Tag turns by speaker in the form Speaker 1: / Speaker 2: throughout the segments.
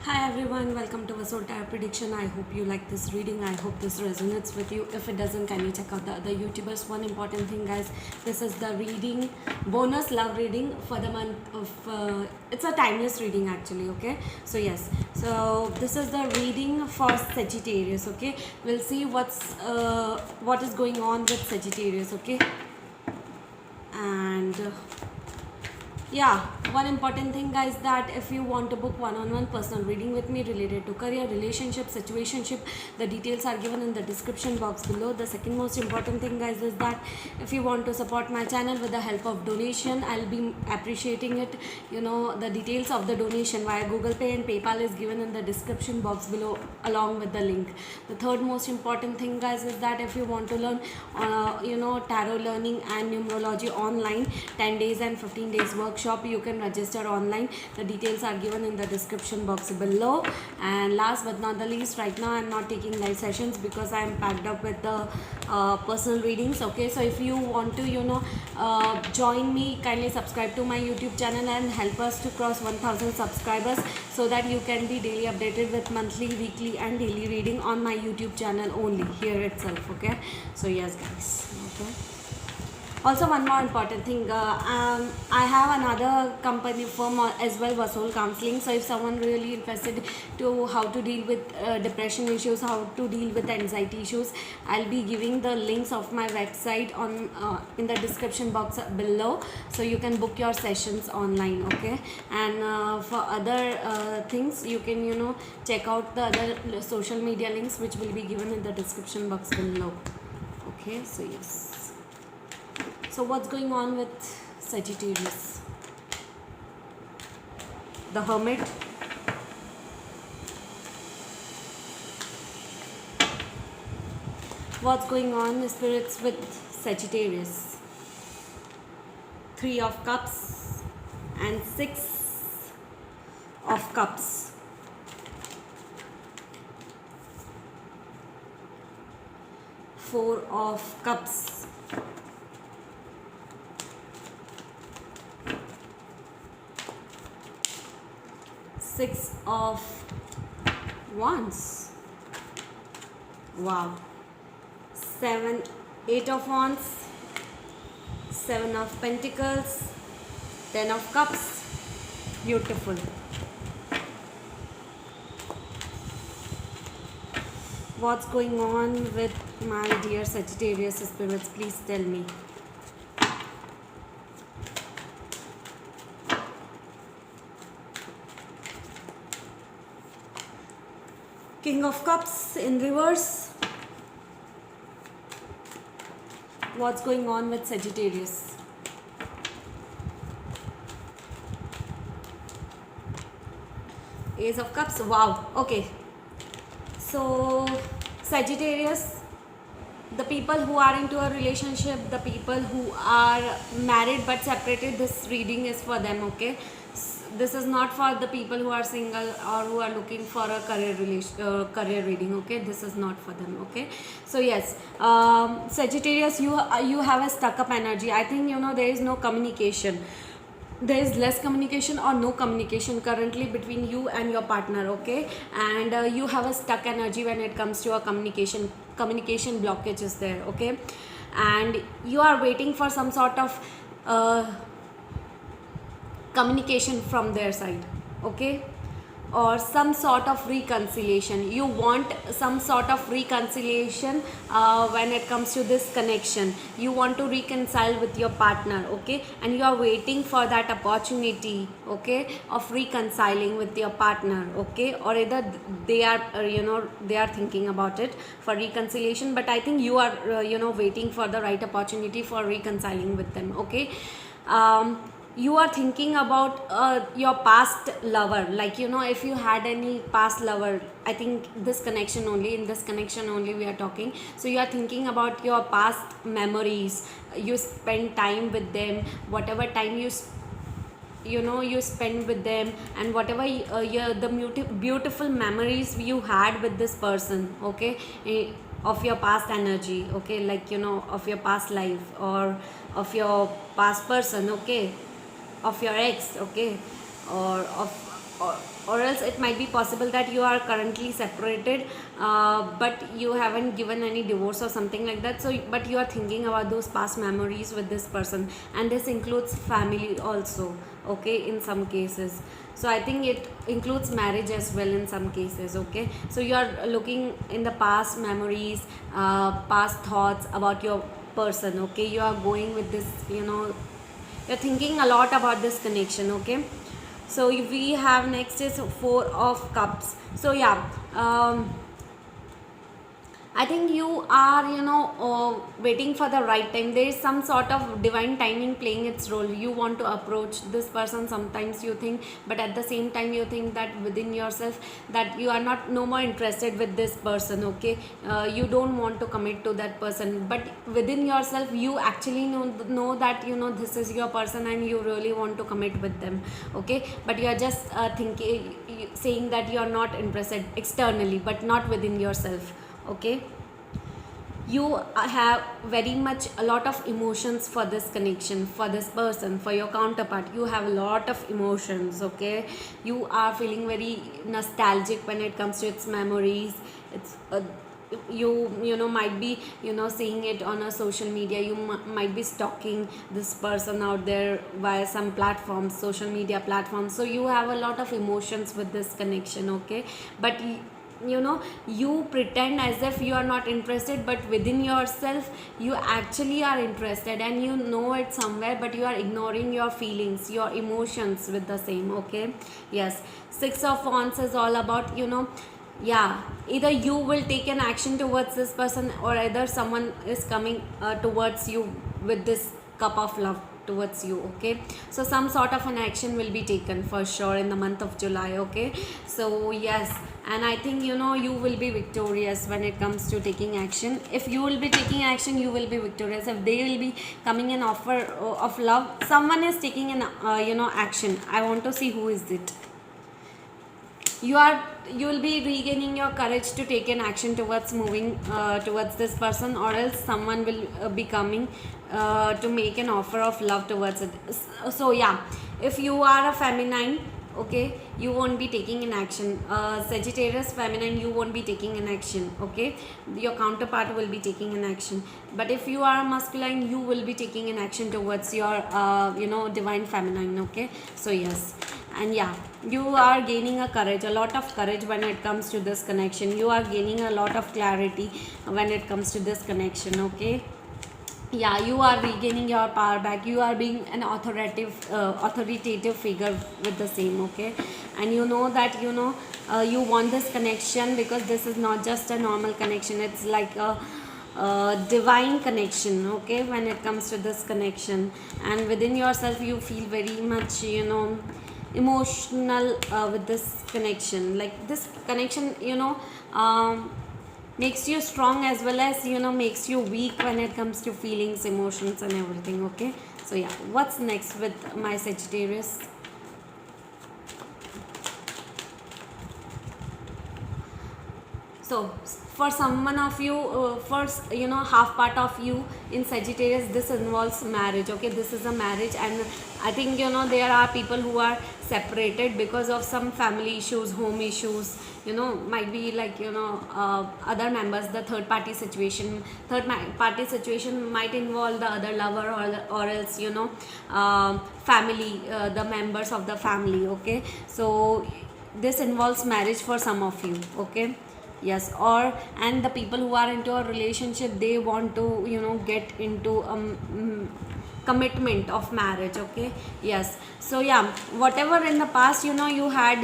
Speaker 1: Hi everyone, welcome to Vasol Tire Prediction. I hope you like this reading. I hope this resonates with you. If it doesn't, kindly check out the other YouTubers. One important thing, guys, this is the reading bonus love reading for the month of. It's a timeless reading actually. Okay, so yes, so this is the reading for Sagittarius. Okay, we'll see what is going on with Sagittarius. Okay, and. Yeah, one important thing, guys, that if you want to book one-on-one personal reading with me related to career, relationship, situationship, the details are given in the description box below. The second most important thing, guys, is that if you want to support my channel with the help of donation, I'll be appreciating it. The details of the donation via Google Pay and PayPal is given in the description box below along with the link. The third most important thing, guys, is that if you want to learn tarot learning and numerology online, 10 days and 15 days workshop, you can register online. The details are given in the description box below. And last but not the least, right now I'm not taking live sessions because I'm packed up with the personal readings. Okay, so if you want to join me, kindly subscribe to my YouTube channel and help us to cross 1000 subscribers so that you can be daily updated with monthly, weekly and daily reading on my YouTube channel only, here itself. Okay, so yes guys. Okay, also one more important thing, I have another company firm as well, Vasol Counseling. So if someone really interested to how to deal with depression issues, how to deal with anxiety issues, I'll be giving the links of my website on in the description box below, so you can book your sessions online. Okay, and for other things, you can check out the other social media links which will be given in the description box below. Okay, so yes. So what's going on with Sagittarius? The Hermit. What's going on, spirits, with Sagittarius? Three of Cups and Six of Cups. Four of Cups. Six of Wands. Wow. Eight of Wands. Seven of Pentacles. 10 of Cups. Beautiful. What's going on with my dear Sagittarius spirits? Please tell me. King of Cups in reverse. What's going on with Sagittarius? Ace of Cups. Wow. Okay. So Sagittarius, the people who are into a relationship, the people who are married but separated, this reading is for them. Okay, this is not for the people who are single or who are looking for a career reading. Okay, this is not for them. Okay, so yes, Sagittarius, you have a stuck up energy. I think there is no communication. There is less communication or no communication currently between you and your partner. Okay, and you have a stuck energy when it comes to a communication blockage is there. Okay, and you are waiting for some sort of communication from their side. Okay, or some sort of reconciliation. You want some sort of reconciliation when it comes to this connection. You want to reconcile with your partner. Okay, and you are waiting for that opportunity. Okay, of reconciling with your partner. Okay, or either they are they are thinking about it for reconciliation, but I think you are waiting for the right opportunity for reconciling with them. Okay, you are thinking about your past lover, like if you had any past lover. I think in this connection only we are talking. So you are thinking about your past memories. You spend time with them, whatever time you spend with them, and whatever the beautiful memories you had with this person. Okay, of your past energy. Okay, like of your past life or of your past person. Okay, of your ex. Okay, or of or else it might be possible that you are currently separated, but you haven't given any divorce or something like that. So but you are thinking about those past memories with this person, and this includes family also, okay, in some cases. So I think it includes marriage as well in some cases, okay. So you are looking in the past memories, past thoughts about your person, okay. You are going with this, you're thinking a lot about this connection, okay. So if we have next is Four of Cups. So yeah, I think you are, waiting for the right time. There is some sort of divine timing playing its role. You want to approach this person. Sometimes you think, but at the same time you think that within yourself that you are not no more interested with this person. Okay, you don't want to commit to that person, but within yourself you actually know that this is your person and you really want to commit with them. Okay, but you are just thinking, saying that you are not interested externally, but not within yourself. Okay, you have very much a lot of emotions for this connection, for this person, for your counterpart. You have a lot of emotions, okay. You are feeling very nostalgic when it comes to its memories. It's you might be seeing it on a social media. You might be stalking this person out there via some platforms, social media platforms. So you have a lot of emotions with this connection, okay. But you pretend as if you are not interested, but within yourself you actually are interested, and you know it somewhere, but you are ignoring your feelings, your emotions with the same, okay. Yes, Six of Wands is all about, yeah, either you will take an action towards this person, or either someone is coming towards you with this cup of love towards you, okay. So some sort of an action will be taken for sure in the month of July, okay. So yes, and I think you will be victorious when it comes to taking action. If you will be taking action, you will be victorious. If they will be coming an offer of love, someone is taking an action. I want to see who is it. You will be regaining your courage to take an action towards moving towards this person, or else someone will be coming to make an offer of love towards it. So yeah, if you are a feminine, okay, you won't be taking an action. Sagittarius feminine, you won't be taking an action, okay. Your counterpart will be taking an action. But if you are a masculine, you will be taking an action towards your divine feminine, okay. So yes, and yeah, you are gaining a lot of courage when it comes to this connection. You are gaining a lot of clarity when it comes to this connection, okay. Yeah, you are regaining your power back. You are being an authoritative figure with the same, okay. And you know that you want this connection, because this is not just a normal connection. It's like a divine connection, okay, when it comes to this connection. And within yourself you feel very much emotional with this connection. Like this connection makes you strong, as well as makes you weak when it comes to feelings, emotions and everything, okay. So yeah, what's next with my Sagittarius? So for someone of you, first half part of you in Sagittarius, this involves marriage, okay. This is a marriage, and I think there are people who are separated because of some family issues, home issues, might be like other members. The third party situation might involve the other lover, or else family, the members of the family, okay. So this involves marriage for some of you, okay. Yes, and the people who are into a relationship, they want to get into commitment of marriage, okay. Yes, so yeah, whatever in the past you had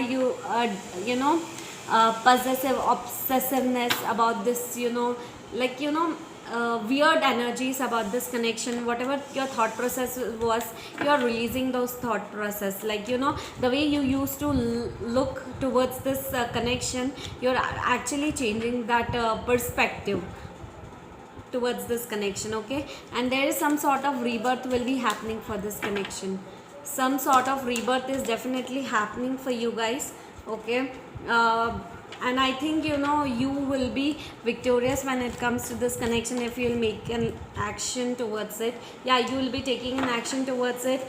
Speaker 1: possessive obsessiveness about this, like weird energies about this connection. Whatever your thought process was, you are releasing those thought process. Like the way you used to look towards this connection, you're actually changing that perspective towards this connection, okay. And there is some sort of rebirth will be happening for this connection. Some sort of rebirth is definitely happening for you guys, okay. And I think you will be victorious when it comes to this connection if you'll make an action towards it. Yeah, you will be taking an action towards it,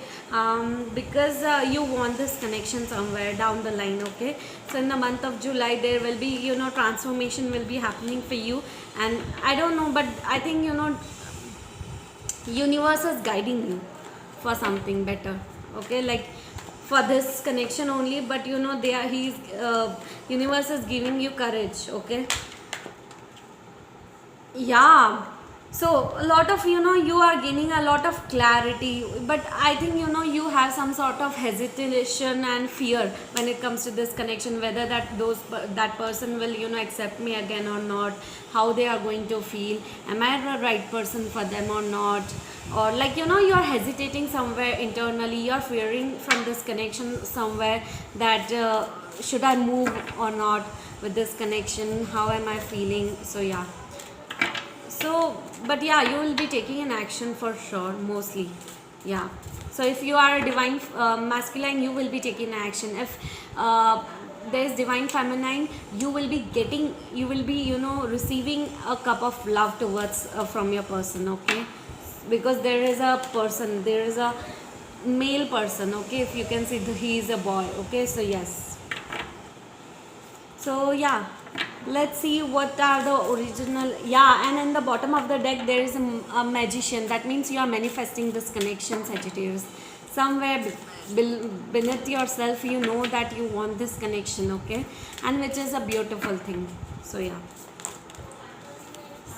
Speaker 1: because you want this connection somewhere down the line. Okay, so in the month of July there will be transformation will be happening for you. And I don't know, but I think universe is guiding you for something better. Okay, like for this connection only, but they are he's universe is giving you courage. Okay, yeah. So a lot of you are gaining a lot of clarity, but I think you have some sort of hesitation and fear when it comes to this connection, whether that person will accept me again or not, how they are going to feel, am I the right person for them or not, or like you're hesitating somewhere internally, you're fearing from this connection somewhere, that should I move or not with this connection, how am I feeling. So yeah, so but yeah, you will be taking an action for sure, mostly. Yeah, so if you are a divine masculine, you will be taking action. If there's divine feminine, you will be receiving a cup of love towards from your person. Okay, because there is a male person. Okay, if you can see he is a boy. Okay, so yes, so yeah, let's see what are the original. Yeah, and in the bottom of the deck there is a magician. That means you are manifesting this connection, Sagittarius. Somewhere beneath yourself, you know that you want this connection. Okay, and which is a beautiful thing. So yeah,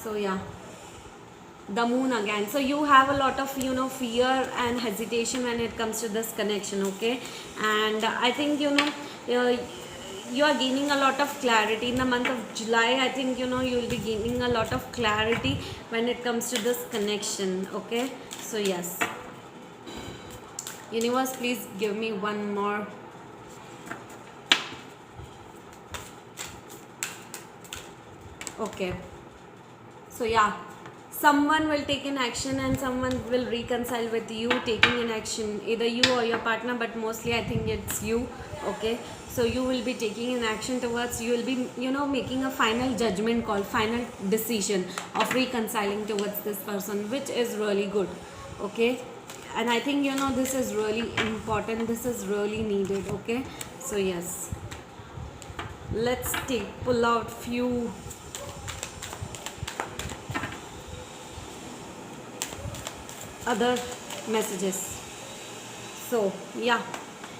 Speaker 1: so yeah, the moon again. So you have a lot of fear and hesitation when it comes to this connection. Okay, and I think you are gaining a lot of clarity in the month of July. I think you will be gaining a lot of clarity when it comes to this connection. Okay, so yes, universe, please give me one more. Okay, so yeah, someone will take an action and someone will reconcile with you taking an action, either you or your partner, but mostly I think it's you. Okay, so you will be taking an action towards, you will be making a final judgment call, final decision of reconciling towards this person, which is really good. Okay, and I think this is really important, this is really needed. Okay, so yes, let's pull out few other messages. So yeah,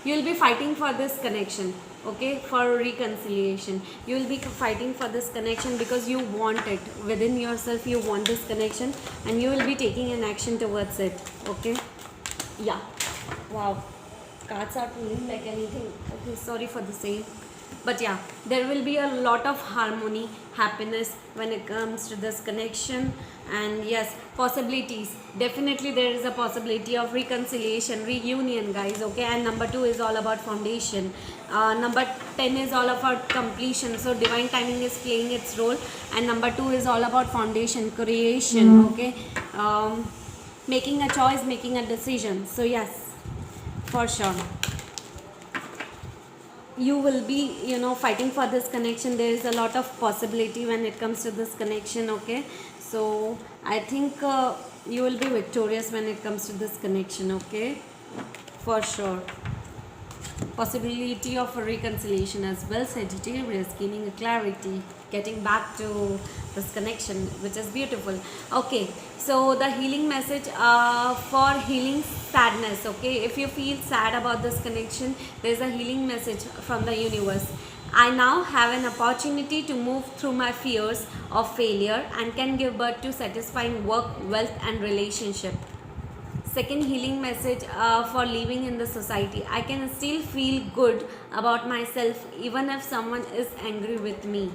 Speaker 1: you will be fighting for this connection. Okay, for reconciliation, you will be fighting for this connection because you want it within yourself, you want this connection, and you will be taking an action towards it. Okay, yeah, wow, cards are pulling like anything. Okay, sorry for the same, but yeah, there will be a lot of harmony, happiness when it comes to this connection. And yes, possibilities, definitely there is a possibility of reconciliation, reunion, guys. Okay, and number 2 is all about foundation, number 10 is all about completion. So divine timing is playing its role, and number 2 is all about foundation, creation. Okay, making a choice, making a decision. So yes, for sure, you will be fighting for this connection. There is a lot of possibility when it comes to this connection. Okay, so I think you will be victorious when it comes to this connection. Okay, for sure, possibility of a reconciliation as well. Sagittarius gaining a clarity, getting back to this connection, which is beautiful. Okay, so the healing message for healing sadness. Okay, if you feel sad about this connection, there's a healing message from the universe. I now have an opportunity to move through my fears of failure and can give birth to satisfying work, wealth, and relationship. Second healing message for living in the society. I can still feel good about myself even if someone is angry with me.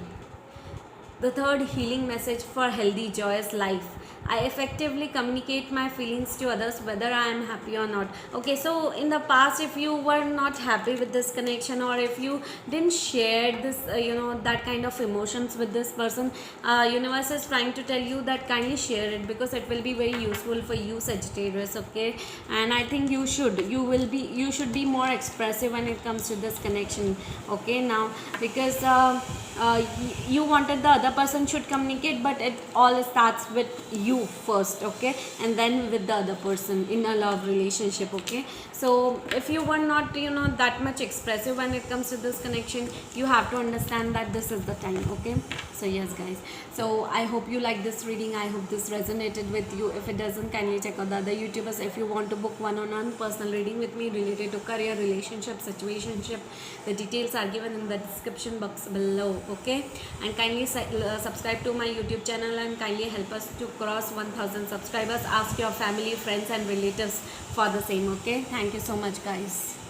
Speaker 1: The third healing message for healthy, joyous life. I effectively communicate my feelings to others whether I am happy or not. Okay, so in the past, if you were not happy with this connection, or if you didn't share this that kind of emotions with this person, universe is trying to tell you that kindly share it, because it will be very useful for you, Sagittarius. Okay, and I think you should be more expressive when it comes to this connection. Okay, now, because you wanted the other person should communicate, but it all starts with you first. Okay, and then with the other person in a love relationship. Okay, so if you were not that much expressive when it comes to this connection, you have to understand that this is the time. Okay, so yes guys, so I hope you like this reading. I hope this resonated with you. If it doesn't, kindly check out the other YouTubers. If you want to book one-on-one personal reading with me related to career, relationship, situationship, the details are given in the description box below. Okay, and kindly subscribe to my YouTube channel, and kindly help us to cross 1000 subscribers. Ask your family, friends and relatives for the same. Okay, thank you so much guys.